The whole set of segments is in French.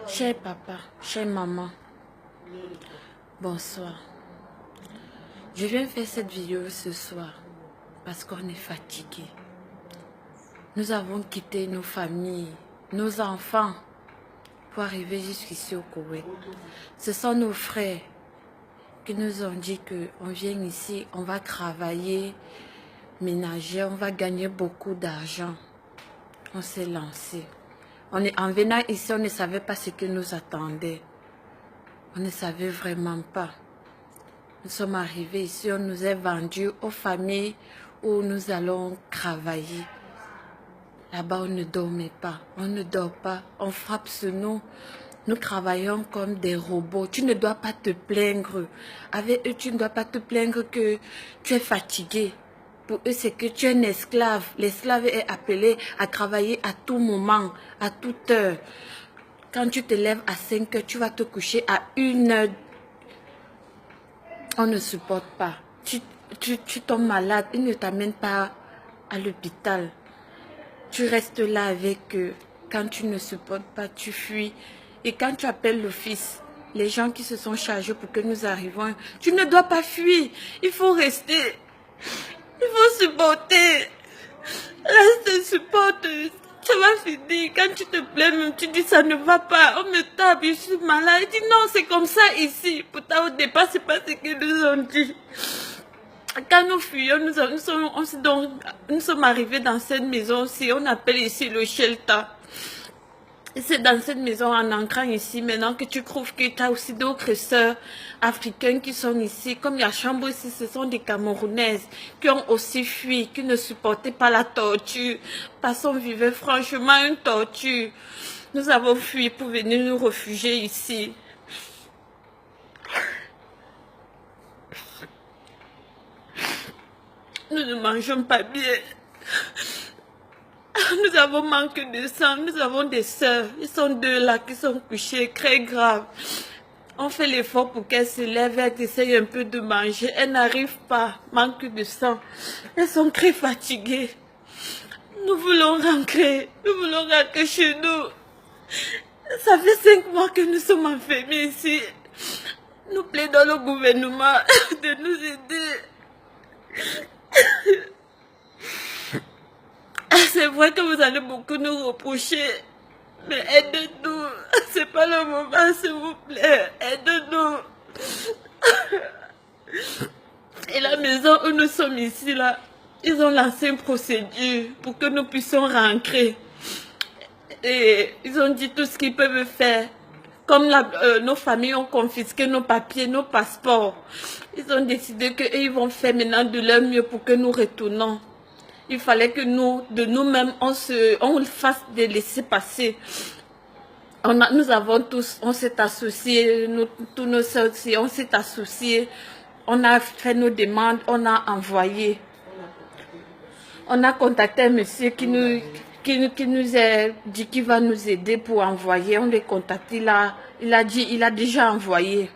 Cher papa, chère maman, bonsoir. Je viens faire cette vidéo ce soir parce qu'on est fatigué. Nous avons quitté nos familles, nos enfants pour arriver jusqu'ici au Koweït. Ce sont nos frères qui nous ont dit qu'on vient ici, on va travailler, ménager, on va gagner beaucoup d'argent. On s'est lancé. En venant ici, on ne savait pas ce qui nous attendait. On ne savait vraiment pas. Nous sommes arrivés ici, on nous a vendus aux familles où nous allons travailler. Là-bas, on ne dormait pas, on ne dort pas, on frappe sur nous. Nous travaillons comme des robots. Tu ne dois pas te plaindre. Avec eux, tu ne dois pas te plaindre que tu es fatigué. Pour eux, c'est que tu es un esclave. L'esclave est appelé à travailler à tout moment, à toute heure. Quand tu te lèves à 5 heures, tu vas te coucher à 1 heure. On ne supporte pas. Tu tombes malade, ils ne t'amènent pas à l'hôpital. Tu restes là avec eux. Quand tu ne supportes pas, tu fuis. Et quand tu appelles l'office, les gens qui se sont chargés pour que nous arrivions, tu ne dois pas fuir. Il faut rester. Il faut supporter. Reste, supporte. Ça va finir. Quand tu te plains, même tu dis ça ne va pas. On me tape, je suis malade. Il dit non, c'est comme ça ici. Pourtant, au départ, c'est pas ce qu'ils nous ont dit. Quand nous fuyons, nous sommes arrivés dans cette maison aussi. On appelle ici le shelter. C'est dans cette maison, en entrant ici, maintenant que tu trouves que tu as aussi d'autres sœurs africaines qui sont ici. Comme il y a chambre ici, ce sont des Camerounaises qui ont aussi fui, qui ne supportaient pas la torture. Parce qu'on vivait franchement une torture. Nous avons fui pour venir nous réfugier ici. Nous ne mangeons pas bien. Nous avons manqué de sang, nous avons des sœurs, ils sont deux là qui sont couchées, très graves. On fait l'effort pour qu'elles se lèvent, elles essayent un peu de manger, elles n'arrivent pas, manque de sang. Elles sont très fatiguées. Nous voulons rentrer chez nous. Ça fait 5 mois que nous sommes enfermés ici. Nous plaidons au gouvernement de nous aider. C'est vrai que vous allez beaucoup nous reprocher, mais aidez-nous. C'est pas le moment, s'il vous plaît. Aidez-nous. Et la maison où nous sommes ici, là, ils ont lancé une procédure pour que nous puissions rentrer. Et ils ont dit tout ce qu'ils peuvent faire. Comme nos familles ont confisqué nos papiers, nos passeports, ils ont décidé qu'ils vont faire maintenant de leur mieux pour que nous retournons. Il fallait que nous, de nous-mêmes, on fasse des laissés-passer. Nous avons tous, on s'est associés, tous nos soeurs aussi, on s'est associés. On a fait nos demandes, on a envoyé. On a contacté un monsieur qui nous a dit qu'il va nous aider pour envoyer. On l'a contacté, il a déjà envoyé.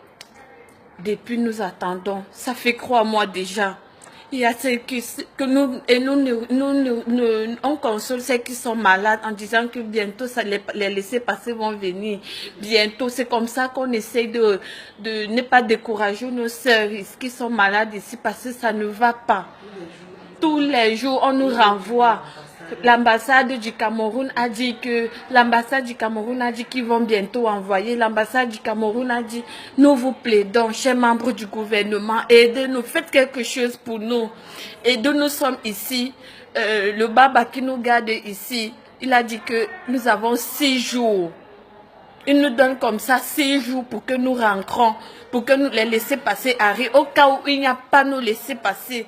Depuis, nous attendons. Ça fait 3 mois déjà. Il y a ceux on console ceux qui sont malades en disant que bientôt les laissés-passer vont venir. Bientôt, c'est comme ça qu'on essaie de ne pas décourager nos sœurs qui sont malades ici parce que ça ne va pas. Tous les jours, on nous renvoie. L'ambassade du Cameroun a dit qu'ils vont bientôt envoyer. L'ambassade du Cameroun a dit, nous vous plaidons, chers membres du gouvernement, aidez-nous, faites quelque chose pour nous. Et d'où nous sommes ici, le Baba qui nous garde ici, il a dit que nous avons 6 jours. Il nous donne comme ça 6 jours pour que nous rentrons, pour que nous les laisser passer arrivent. Au cas où il n'y a pas nous laisser passer.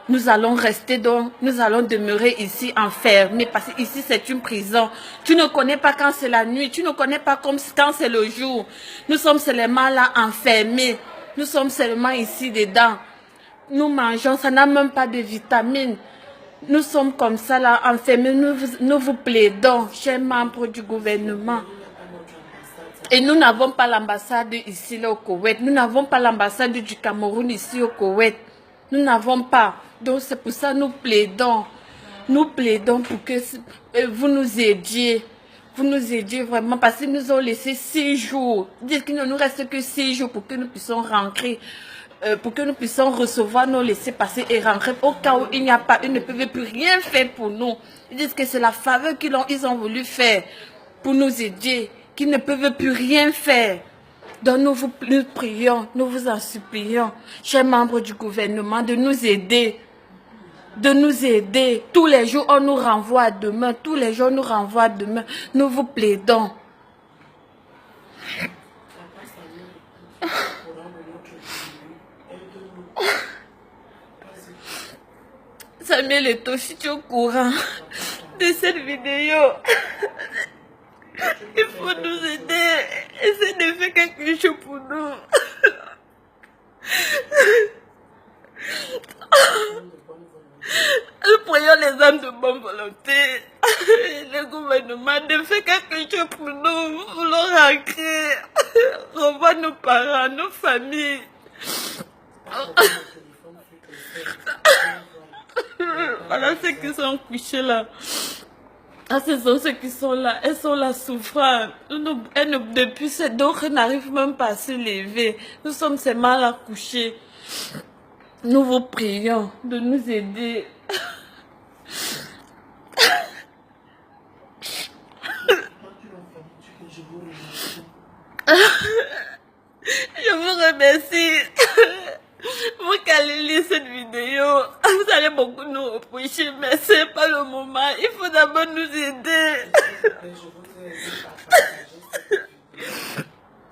Nous allons rester donc, nous allons demeurer ici enfermés parce que ici c'est une prison. Tu ne connais pas quand c'est la nuit, tu ne connais pas quand c'est le jour. Nous sommes seulement là enfermés. Nous sommes seulement ici dedans. Nous mangeons, ça n'a même pas de vitamines. Nous sommes comme ça là enfermés. Nous vous plaidons, chers membres du gouvernement. Et nous n'avons pas l'ambassade ici là, au Koweït. Nous n'avons pas l'ambassade du Cameroun ici au Koweït. Nous n'avons pas. Donc c'est pour ça que nous plaidons. Nous plaidons pour que vous nous aidiez. vous nous aidiez vraiment parce qu'ils nous ont laissé 6 jours. Dire qu'il ne nous reste que 6 jours pour que nous puissions rentrer, pour que nous puissions recevoir nos laissés-passer et rentrer. Au cas où il n'y a pas, ils ne peuvent plus rien faire pour nous. Ils disent que c'est la faveur ils ont voulu faire pour nous aider, qu'ils ne peuvent plus rien faire. Donc nous prions, nous vous en supplions, chers membres du gouvernement, de nous aider. De nous aider. Tous les jours, on nous renvoie à demain. Tous les jours, on nous renvoie à demain. Nous vous plaidons. Samuel Eto'o, si tu es au courant de cette vidéo, il faut nous aider. Essaye de faire quelque chose pour nous. Nous prions les hommes de bonne volonté, le gouvernement de faire quelque chose pour nous. Nous voulons rentrer, revoir nos parents, nos familles. Voilà ceux qui sont couchés là. Ah, ce sont ceux qui sont là. Elles sont là souffrant. Depuis cette d'autres n'arrivent même pas à se lever. Nous sommes ces mal à coucher. Nous vous prions de nous aider. Je vous remercie. Vous qui allez lire cette vidéo, vous allez beaucoup nous reprocher, mais ce n'est pas le moment. Il faut d'abord nous aider.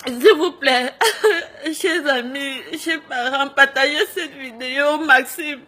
S'il vous plaît, chers amis, chers parents, partagez cette vidéo au maximum.